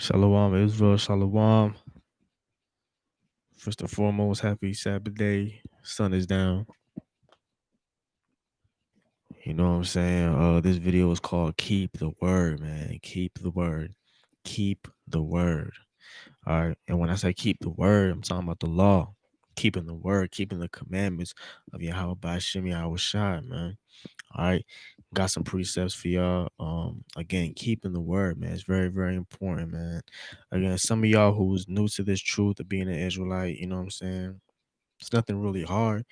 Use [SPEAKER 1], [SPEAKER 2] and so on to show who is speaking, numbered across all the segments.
[SPEAKER 1] Shalom, Israel, Shalom. First and foremost, happy Sabbath day. Sun is down. You know what I'm saying? This video is called Keep the Word, man. Keep the word. Keep the word. All right. And when I say keep the word, I'm talking about the law. Keeping the word, keeping the commandments of Yahweh Bashim Yahweh Shai, man. All right. Got some precepts for y'all. Again, keeping the word, man. It's very, very important, man. Again, some of y'all who's new to this truth of being an Israelite, you know what I'm saying? It's nothing really hard.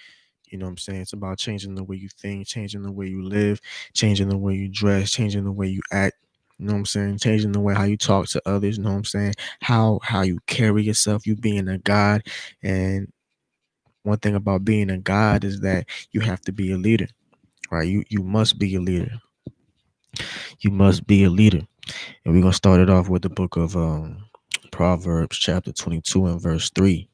[SPEAKER 1] You know what I'm saying? It's about changing the way you think, changing the way you live, changing the way you dress, changing the way you act. You know what I'm saying? Changing the way how you talk to others. You know what I'm saying? How you carry yourself, you being a God. And one thing about being a God is that you have to be a leader, right? You must be a leader. You must be a leader. And we're gonna start it off with the book of Proverbs chapter 22 and verse 3.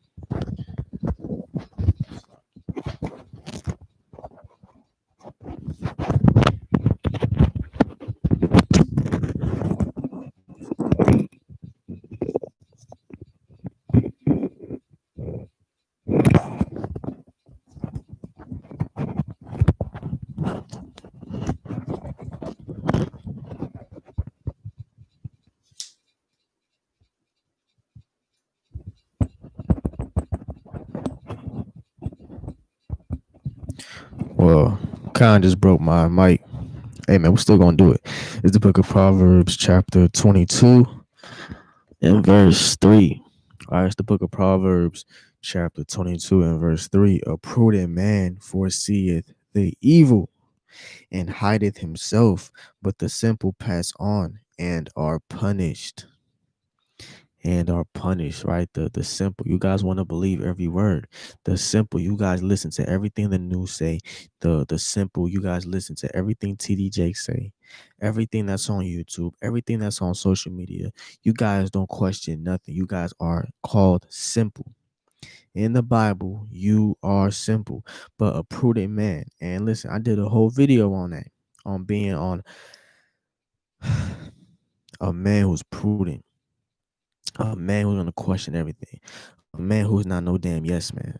[SPEAKER 1] Well, kind just broke my mic. Hey man, we're still gonna do it. It's the book of Proverbs, chapter 22, and verse 3. All right, it's the book of Proverbs, chapter 22, and verse 3. A prudent man foreseeth the evil and hideth himself, but the simple pass on and are punished, right? The simple, you guys want to believe every word. The simple, you guys listen to everything the news say. The simple, you guys listen to everything TD Jake say, everything that's on YouTube, everything that's on social media. You guys don't question nothing. You guys are called simple. In the Bible, you are simple, but a prudent man. And listen, I did a whole video on that, on being on a man who's prudent, a man who's gonna question everything, a man who's not no damn yes man.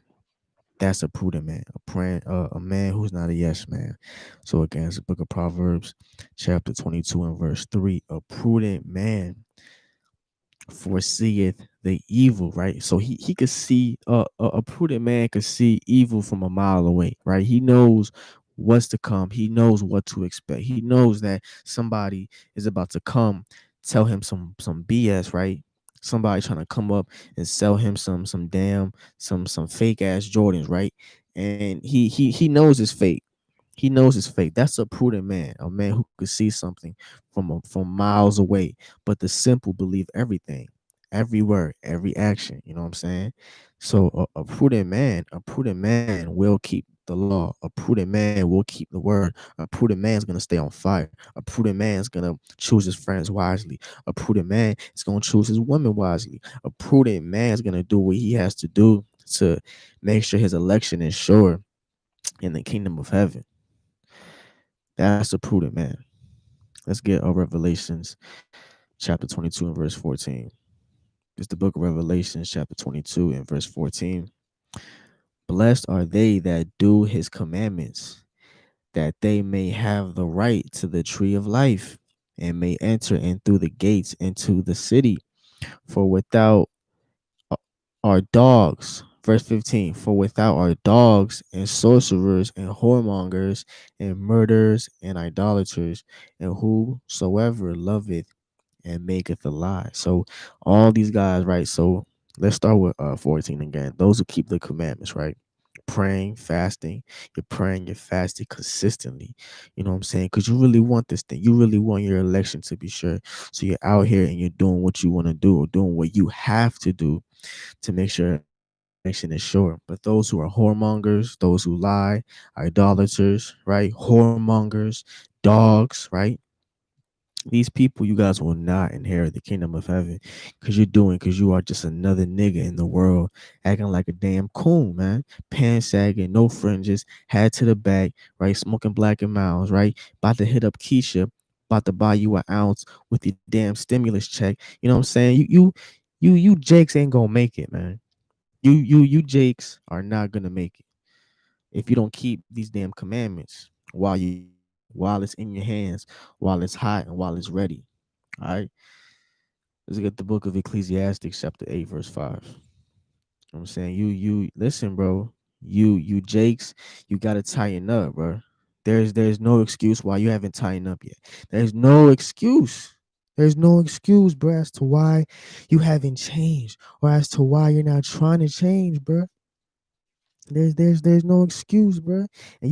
[SPEAKER 1] That's a prudent man, a man who's not a yes man. So again, it's the book of Proverbs, chapter 22 and verse 3. A prudent man foreseeth the evil, right? So he could see a prudent man could see evil from a mile away, right? He knows what's to come. He knows what to expect. He knows that somebody is about to come tell him some BS, right? Somebody trying to come up and sell him some damn some fake ass Jordans, right? And he knows it's fake. He knows it's fake. That's a prudent man, a man who could see something from miles away. But the simple believe everything, every word, every action. You know what I'm saying? So a prudent man will keep the law. A prudent man will keep the word. A prudent man's gonna stay on fire. A prudent man's gonna choose his friends wisely. A prudent man is gonna choose his woman wisely. A prudent man's gonna do what he has to do to make sure his election is sure in the kingdom of heaven. That's a prudent man. Let's get Revelations chapter 22 and verse 14. It's the book of Revelations chapter 22 and verse 14. Blessed are they that do his commandments, that they may have the right to the tree of life and may enter in through the gates into the city. For without are dogs. Verse 15, for without are dogs and sorcerers and whoremongers and murderers and idolaters and whosoever loveth and maketh a lie. So all these guys, right? So let's start with 14 again. Those who keep the commandments, right? Praying, fasting, you're praying, you're fasting consistently. You know what I'm saying? Because you really want this thing. You really want your election to be sure. So you're out here and you're doing what you want to do or doing what you have to do to make sure election is sure. But those who are whoremongers, those who lie, idolaters, right? Whoremongers, dogs, right? These people, you guys will not inherit the kingdom of heaven because you are just another nigga in the world acting like a damn coon, man. Pants sagging, no fringes, hat to the back, right? Smoking Black and Miles, right? About to hit up Keisha about to buy you an ounce with your damn stimulus check. You know what I'm saying? You Jakes ain't gonna make it, man. You Jakes are not gonna make it if you don't keep these damn commandments while it's in your hands, while it's hot and while it's ready. All right. Let's get the book of Ecclesiastes, chapter 8, verse 5. I'm saying you listen, bro. You Jakes, you gotta tighten up, bro. There's no excuse why you haven't tightened up yet. There's no excuse. There's no excuse, bro, as to why you haven't changed or as to why you're not trying to change, bro. There's no excuse, bro. And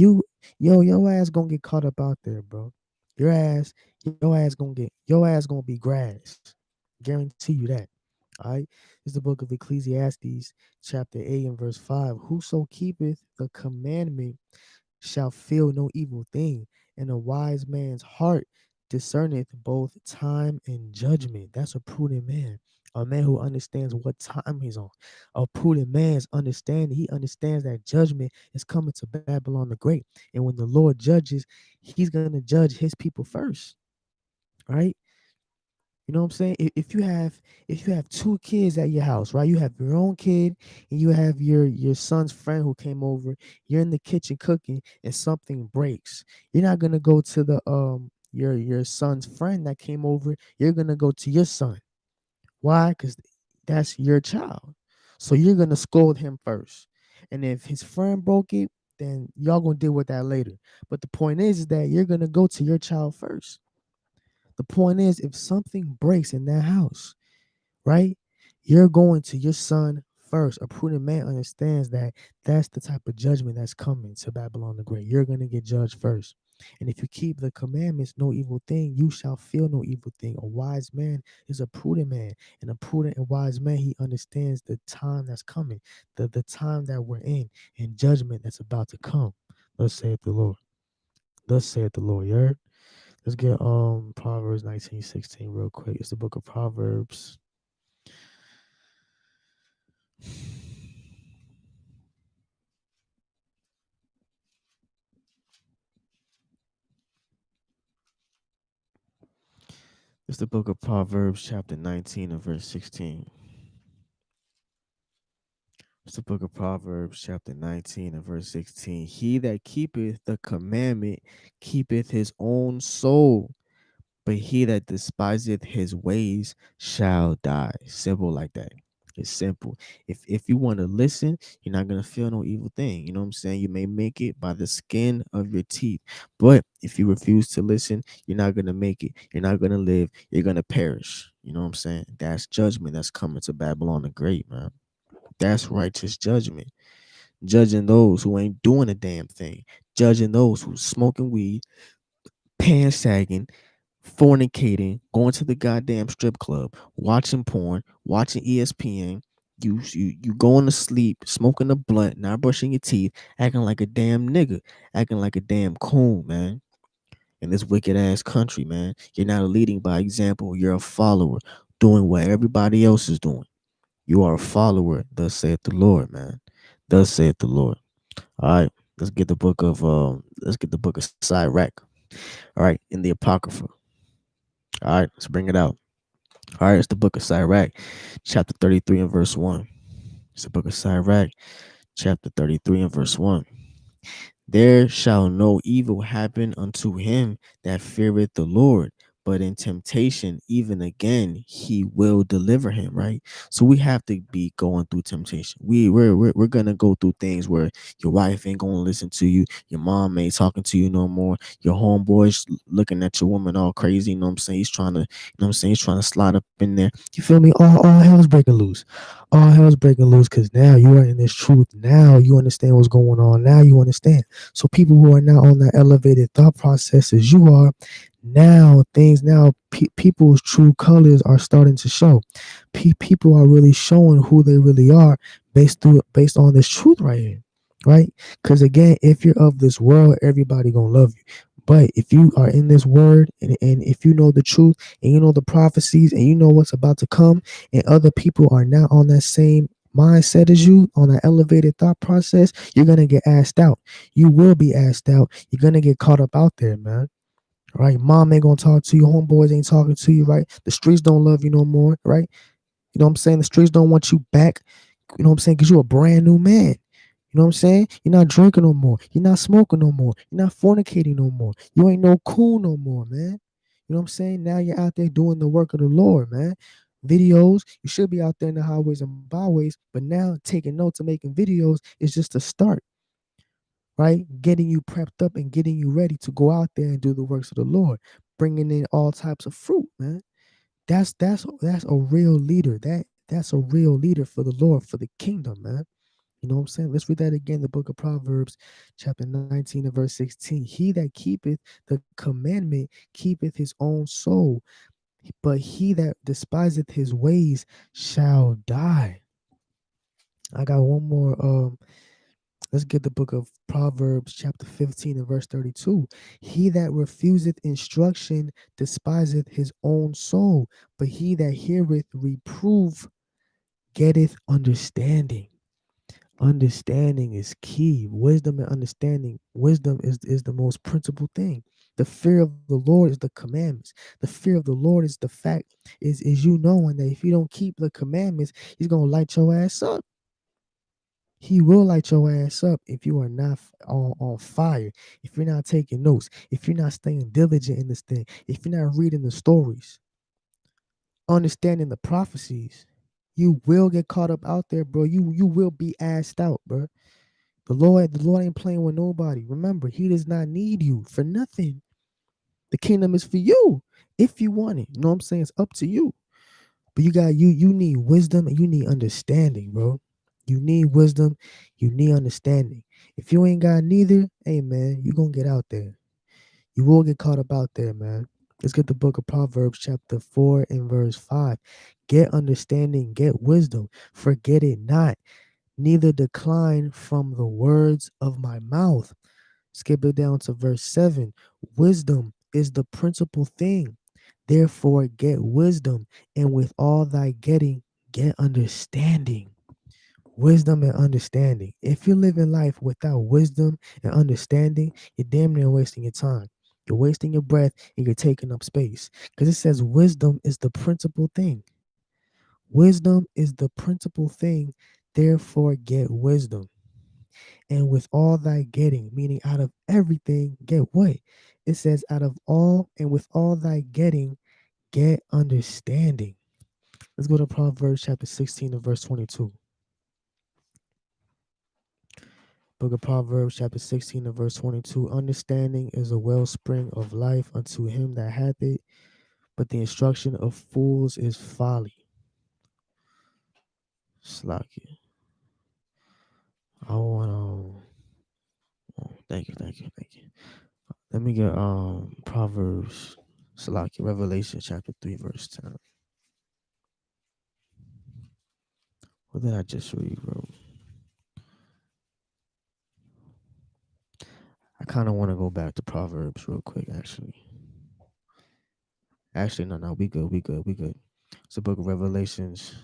[SPEAKER 1] your ass gonna get caught up out there, bro. Your ass gonna be grass. Guarantee you that. All right. It's the book of Ecclesiastes, chapter 8 and verse 5. Whoso keepeth the commandment shall feel no evil thing, and a wise man's heart discerneth both time and judgment. That's a prudent man, a man who understands what time he's on. A prudent man's understanding, he understands that judgment is coming to Babylon the Great. And when the Lord judges, he's going to judge his people first, right? You know what I'm saying? If you have two kids at your house, right? You have your own kid and you have your son's friend who came over. You're in the kitchen cooking and something breaks. You're not gonna go to the your son's friend that came over. You're gonna go to your son. Why? Because that's your child. So you're gonna scold him first. And if his friend broke it, then y'all gonna deal with that later. But the point is that you're gonna go to your child first. The point is, if something breaks in that house, right, you're going to your son first. A prudent man understands that that's the type of judgment that's coming to Babylon the Great. You're going to get judged first. And if you keep the commandments, no evil thing, you shall feel no evil thing. A wise man is a prudent man. And a prudent and wise man, he understands the time that's coming, the time that we're in, and judgment that's about to come. Thus saith the Lord. Thus saith the Lord. You heard? Let's get Proverbs 19:16 real quick. It's the book of Proverbs. It's the book of Proverbs, chapter 19 and verse 16. It's the book of Proverbs, chapter 19 and verse 16. He that keepeth the commandment keepeth his own soul, but he that despiseth his ways shall die. Simple like that. It's simple. If you want to listen, you're not gonna feel no evil thing. You know what I'm saying? You may make it by the skin of your teeth. But if you refuse to listen, you're not gonna make it. You're not gonna live. You're gonna perish. You know what I'm saying? That's judgment that's coming to Babylon the Great, man. That's righteous judgment. Judging those who ain't doing a damn thing. Judging those who smoking weed, pants sagging, fornicating, going to the goddamn strip club, watching porn, watching ESPN. You going to sleep, smoking a blunt, not brushing your teeth, acting like a damn nigga, acting like a damn coon, man. In this wicked ass country, man. You're not leading by example. You're a follower, doing what everybody else is doing. You are a follower, thus saith the Lord, man. Thus saith the Lord. All right, let's get the book of Sirach. All right, in the Apocrypha. All right, let's bring it out. All right, it's the book of Sirach, chapter 33 and verse 1. It's the book of Sirach, chapter 33 and verse 1. There shall no evil happen unto him that feareth the Lord, but in temptation, even again, he will deliver him, right? So we have to be going through temptation. We're gonna go through things where your wife ain't gonna listen to you, your mom ain't talking to you no more, your homeboy's looking at your woman all crazy, you know what I'm saying? He's trying to, you know what I'm saying, he's trying to slide up in there. You feel me? All hell's breaking loose. All hell's breaking loose because now you are in this truth. Now you understand what's going on. Now you understand. So people who are now on that elevated thought process as you are, people's true colors are starting to show. People are really showing who they really are based on this truth right here, right? Because again, if you're of this world, everybody gonna love you. But if you are in this word and if you know the truth and you know the prophecies and you know what's about to come, and other people are not on that same mindset as you, on an elevated thought process, you're gonna get asked out. You will be asked out. You're gonna get caught up out there, man. right? Mom ain't gonna talk to you, homeboys ain't talking to you, right? The streets don't love you no more, right? You know what I'm saying? The streets don't want you back. You know what I'm saying? Because you're a brand new man. You know what I'm saying? You're not drinking no more. You're not smoking no more. You're not fornicating no more. You ain't no cool no more, man. You know what I'm saying? Now you're out there doing the work of the Lord, man. Videos, you should be out there in the highways and byways, but now taking notes and making videos is just a start, right? Getting you prepped up and getting you ready to go out there and do the works of the Lord, bringing in all types of fruit, man. That's a real leader. That's a real leader for the Lord, for the kingdom, man. You know what I'm saying? Let's read that again. The book of Proverbs, chapter 19 and verse 16. He that keepeth the commandment keepeth his own soul, but he that despiseth his ways shall die. I got one more. Let's get the book of Proverbs, chapter 15 and verse 32. He that refuseth instruction despiseth his own soul, but he that heareth reproof getteth understanding. Understanding is key. Wisdom and understanding. Wisdom is the most principal thing. The fear of the Lord is the commandments. The fear of the Lord is the fact, is you knowing that if you don't keep the commandments, he's gonna light your ass up. He will light your ass up if you are not on fire, if you're not taking notes, if you're not staying diligent in this thing, if you're not reading the stories, understanding the prophecies. You will get caught up out there, bro. You will be assed out, bro. The Lord ain't playing with nobody. Remember, he does not need you for nothing. The kingdom is for you if you want it. You know what I'm saying? It's up to you. But you need wisdom and you need understanding, bro. You need wisdom, you need understanding. If you ain't got neither, hey man, you gonna get out there. You will get caught up out there, man. Let's get the book of Proverbs, chapter 4 and verse 5. Get understanding, get wisdom, forget it not, neither decline from the words of my mouth. Skip it down to verse 7. Wisdom is the principal thing. Therefore, get wisdom, and with all thy getting, get understanding. Wisdom and understanding. If you're living life without wisdom and understanding, you're damn near wasting your time. You're wasting your breath and you're taking up space. Because it says wisdom is the principal thing. Wisdom is the principal thing. Therefore, get wisdom. And with all thy getting, meaning out of everything, get what? It says, out of all and with all thy getting, get understanding. Let's go to Proverbs chapter 16 and verse 22. Book of Proverbs chapter 16 and verse 22. Understanding is a wellspring of life unto him that hath it, but the instruction of fools is folly. Slacky. I want thank you, thank you, thank you. Let me get Proverbs Salaki, Revelation chapter 3, verse 10. What did I just read, bro? I kind of want to go back to Proverbs real quick, actually. No, we good, we good, we good. It's the book of Revelations.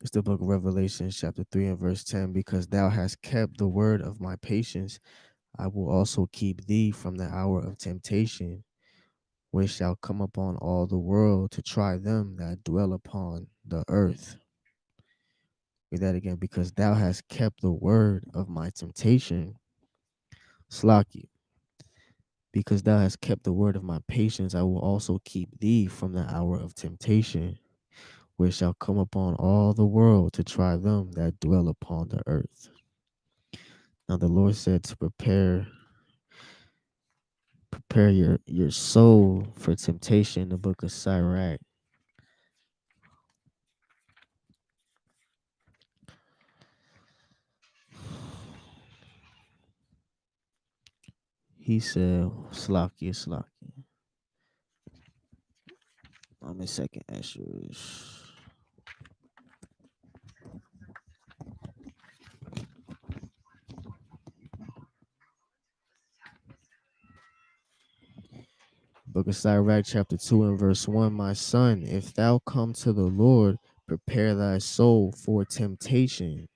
[SPEAKER 1] It's the book of Revelations, chapter 3 and verse 10. Because thou hast kept the word of my patience, I will also keep thee from the hour of temptation, which shall come upon all the world to try them that dwell upon the earth. Read that again. Because thou hast kept the word of my temptation, Slaki. Because thou hast kept the word of my patience, I will also keep thee from the hour of temptation, which shall come upon all the world to try them that dwell upon the earth. Now the Lord said to prepare your soul for temptation, the book of Sirach. He said, Slacky. I'm in second Esdras. Book of Sirach, chapter 2 and verse 1. My son, if thou come to the Lord, prepare thy soul for temptation.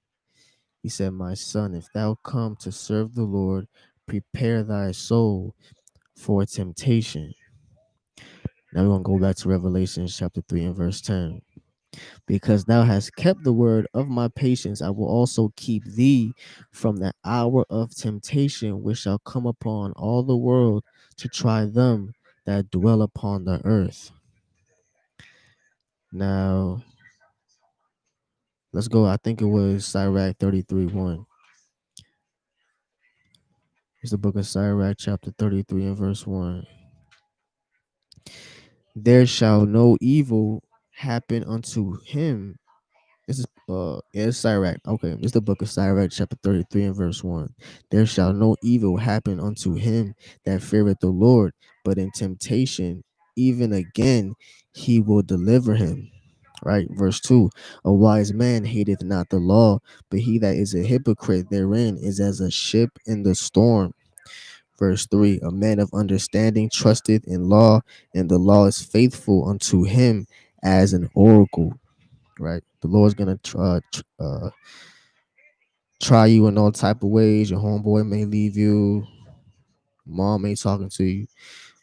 [SPEAKER 1] He said, my son, if thou come to serve the Lord, prepare thy soul for temptation. Now we're going to go back to Revelation chapter 3 and verse 10. Because thou hast kept the word of my patience, I will also keep thee from the hour of temptation, which shall come upon all the world to try them that dwell upon the earth. Now, let's go. I think it was Sirach 33:1. It's the book of Sirach, chapter 33 and verse 1. There shall no evil happen unto him. This is yeah, it's Sirach. Okay, it's the book of Sirach, chapter 33 and verse 1. There shall no evil happen unto him that feareth the Lord, but in temptation, even again, he will deliver him. Right, verse 2. A wise man hateth not the law, but he that is a hypocrite therein is as a ship in the storm. Verse 3. A man of understanding trusteth in law, and the law is faithful unto him as an oracle. Right, the Lord's gonna try you in all type of ways. Your homeboy may leave you, mom ain't talking to you,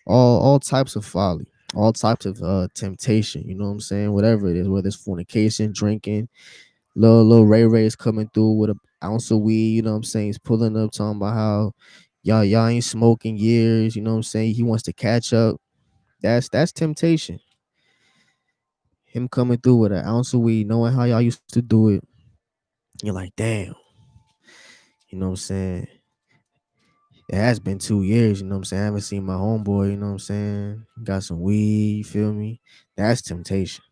[SPEAKER 1] all types of folly, all types of temptation. You know what I'm saying? Whatever it is, whether it's fornication, drinking, little Ray is coming through with an ounce of weed. You know what I'm saying? He's pulling up, talking about how y'all ain't smoking years. You know what I'm saying? He wants to catch up. That's temptation. Him coming through with an ounce of weed, knowing how y'all used to do it. You're like, damn. You know what I'm saying? It has been 2 years, you know what I'm saying? I haven't seen my homeboy, you know what I'm saying? Got some weed, you feel me? That's temptation.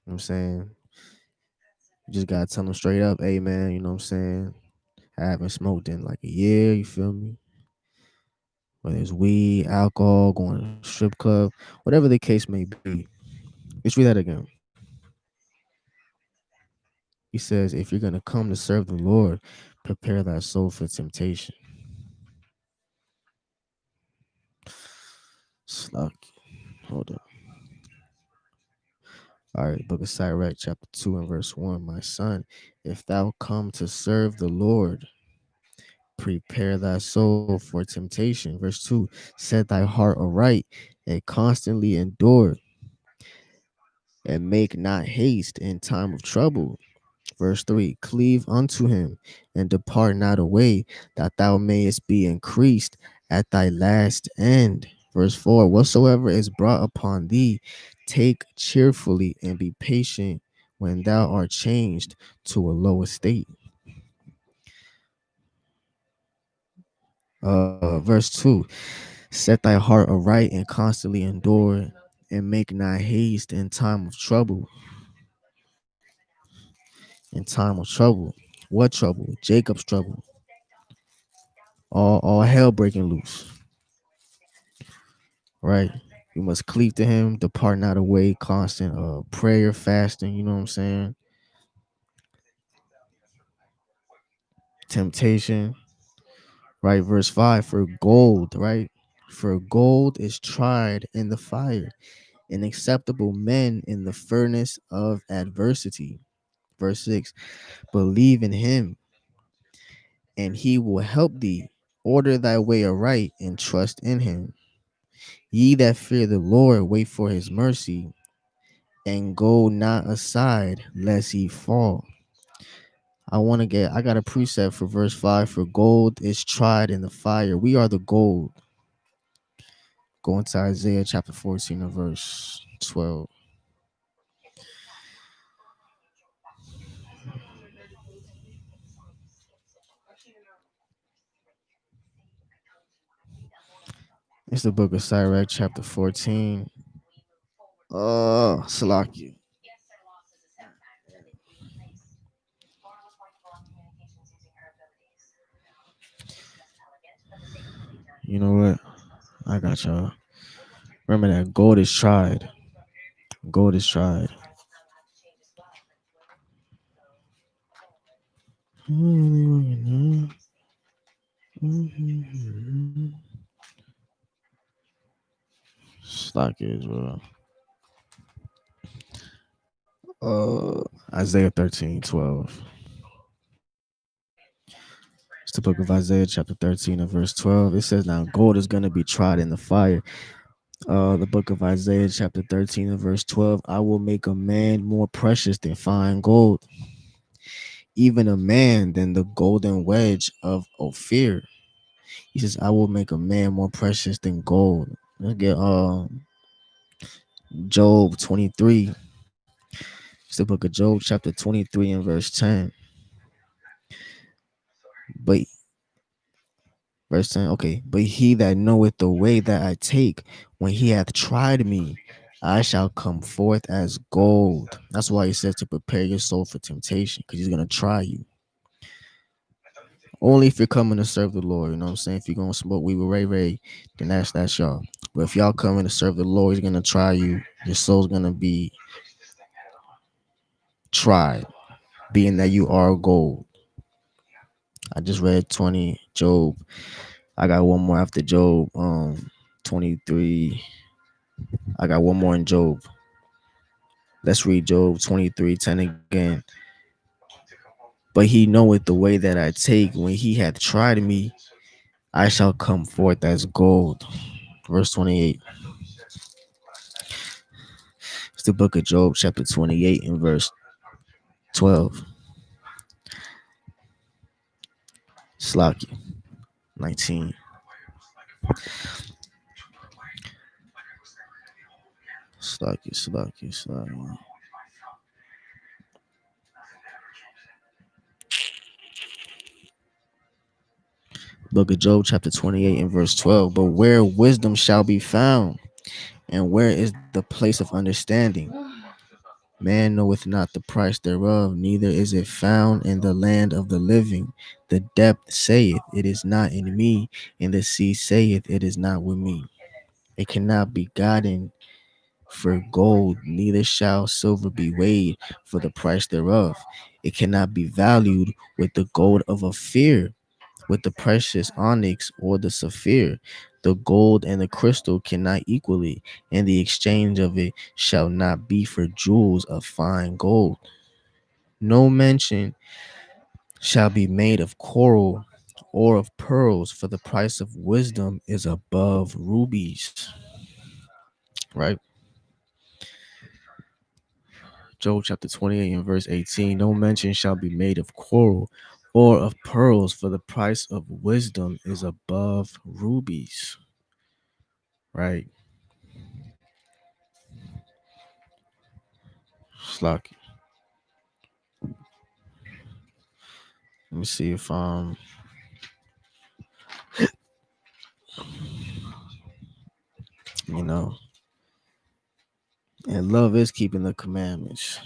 [SPEAKER 1] You know what I'm saying? You just gotta tell them straight up, hey man, you know what I'm saying? I haven't smoked in like a year, you feel me? Whether it's weed, alcohol, going to a strip club, whatever the case may be. Let's read that again. He says, if you're gonna come to serve the Lord, prepare thy soul for temptation. Sluck. Hold up. All right, book of Sirach, chapter 2 and verse 1. My son, if thou come to serve the Lord, prepare thy soul for temptation. Verse 2. Set thy heart aright and constantly endure, and make not haste in time of trouble. Verse 3. Cleave unto him and depart not away, that thou mayest be increased at thy last end. Verse 4. Whatsoever is brought upon thee, take cheerfully and be patient when thou art changed to a low estate. Verse 2. Set thy heart aright and constantly endure, and make not haste in time of trouble. In time of trouble. What trouble? Jacob's trouble. All hell breaking loose. Right? You must cleave to him, depart not away, constant prayer, fasting, you know what I'm saying? Temptation. Right? Verse 5. For gold, right? For gold is tried in the fire, and acceptable men in the furnace of adversity. Verse 6. Believe in him, and he will help thee. Order thy way aright, and trust in him. Ye that fear the Lord, wait for his mercy, and go not aside lest he fall. I got a precept for verse 5. For gold is tried in the fire. We are the gold. Go into Isaiah chapter 14 and verse 12. It's the book of Sirach chapter 14. Salaki. You know what? I got y'all. Remember that gold is tried. Gold is tried. Stock is Isaiah 13:12. It's the book of Isaiah, chapter 13 and verse 12. It says, now gold is going to be tried in the fire. The book of Isaiah, chapter 13 and verse 12. I will make a man more precious than fine gold, even a man than the golden wedge of Ophir. He says, I will make a man more precious than gold. Let's get Job 23. It's the book of Job, chapter 23 and verse 10. But verse 10, okay. But he that knoweth the way that I take, when he hath tried me, I shall come forth as gold. That's why he says to prepare your soul for temptation, because he's gonna try you. Only if you're coming to serve the Lord, you know what I'm saying? If you're gonna smoke weed with Ray, then that's y'all. But if y'all coming to serve the Lord, he's gonna try you. Your soul's gonna be tried, being that you are gold. I just read 20 Job. I got one more after Job. 23. I got one more in Job. Let's read Job 23:10 again. But he knoweth the way that I take. When he hath tried me, I shall come forth as gold. Verse 28. It's the book of Job, chapter 28 and verse 12. Slaki 19. Slaki. Book of Job, chapter 28 and verse 12. But where wisdom shall be found, and where is the place of understanding? Man knoweth not the price thereof, neither is it found in the land of the living. The depth saith, it is not in me, and the sea saith, it is not with me. It cannot be gotten for gold, neither shall silver be weighed for the price thereof. It cannot be valued with the gold of Ophir, with the precious onyx or the sapphire. The gold and the crystal cannot equal it, and the exchange of it shall not be for jewels of fine gold. No mention shall be made of coral or of pearls, for the price of wisdom is above rubies. Right? Job chapter 28 and verse 18. No mention shall be made of coral or of pearls, for the price of wisdom is above rubies. Right? Slocky. Let me see if you know, and love is keeping the commandments.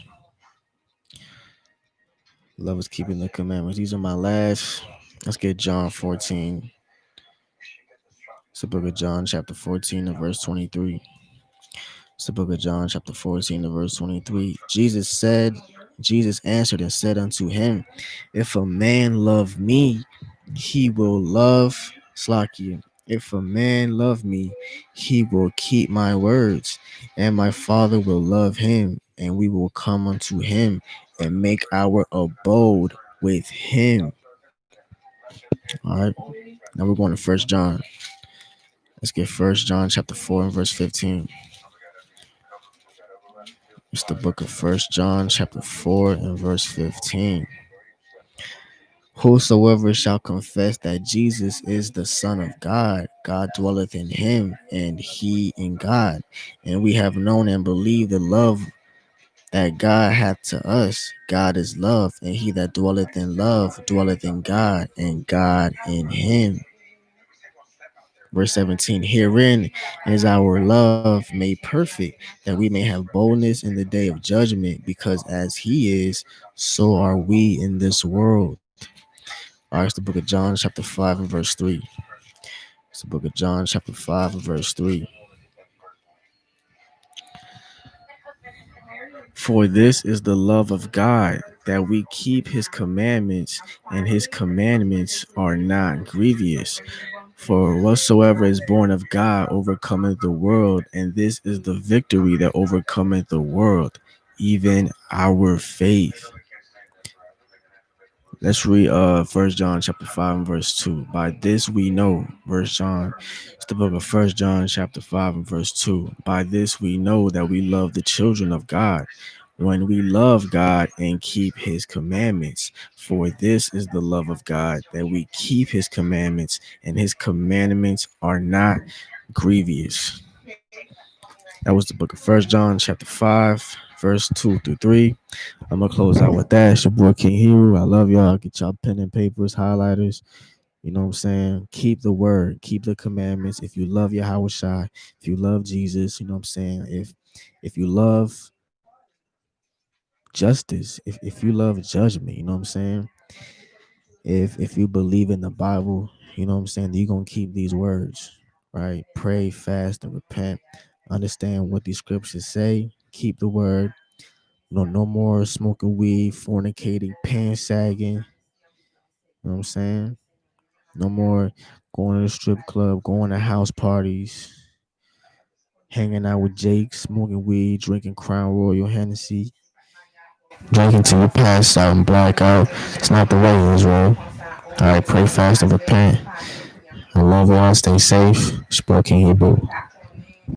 [SPEAKER 1] Love is keeping the commandments. These are my last. Let's get John 14. It's the book of John, chapter 14, and verse 23. It's the book of John, chapter 14, and verse 23. Jesus answered and said unto him, if a man love me, he will love Slakia. If a man love me, he will keep my words, and my Father will love him, and we will come unto him and make our abode with him. All right. Now we're going to First John. Let's get First John chapter 4 and verse 15. It's the book of First John chapter 4 and verse 15. Whosoever shall confess that Jesus is the Son of God, God dwelleth in him, and he in God. And we have known and believed the love that God hath to us. God is love, and he that dwelleth in love dwelleth in God, and God in him. Verse 17, herein is our love made perfect, that we may have boldness in the day of judgment, because as he is, so are we in this world. All right, it's the book of John, chapter 5 and verse 3. It's the book of John, chapter 5 and verse 3. For this is the love of God, that we keep his commandments, and his commandments are not grievous. For whatsoever is born of God overcometh the world, and this is the victory that overcometh the world, even our faith. Let's read First John chapter 5 and verse 2. By this we know, First John, it's the book of First John chapter 5 and verse 2. By this we know that we love the children of God, when we love God and keep his commandments. For this is the love of God, that we keep his commandments, and his commandments are not grievous. That was the book of First John chapter 5, verse 2 through 3. I'm gonna close out with that. It's your boy King Hero. I love y'all. Get y'all pen and papers, highlighters. You know what I'm saying? Keep the word, keep the commandments. If you love Yahweh Shai, if you love Jesus, you know what I'm saying? If you love justice, if you love judgment, you know what I'm saying? If you believe in the Bible, you know what I'm saying, you're gonna keep these words, right? Pray, fast, and repent. Understand what these scriptures say. Keep the word. No more smoking weed, fornicating, pants sagging. You know what I'm saying? No more going to the strip club, going to house parties, hanging out with Jake, smoking weed, drinking Crown Royal Hennessy, drinking till you pass out and black out. It's not the way, Israel. All right, pray fast and repent. I love y'all. Stay safe. Spoken Hebrew.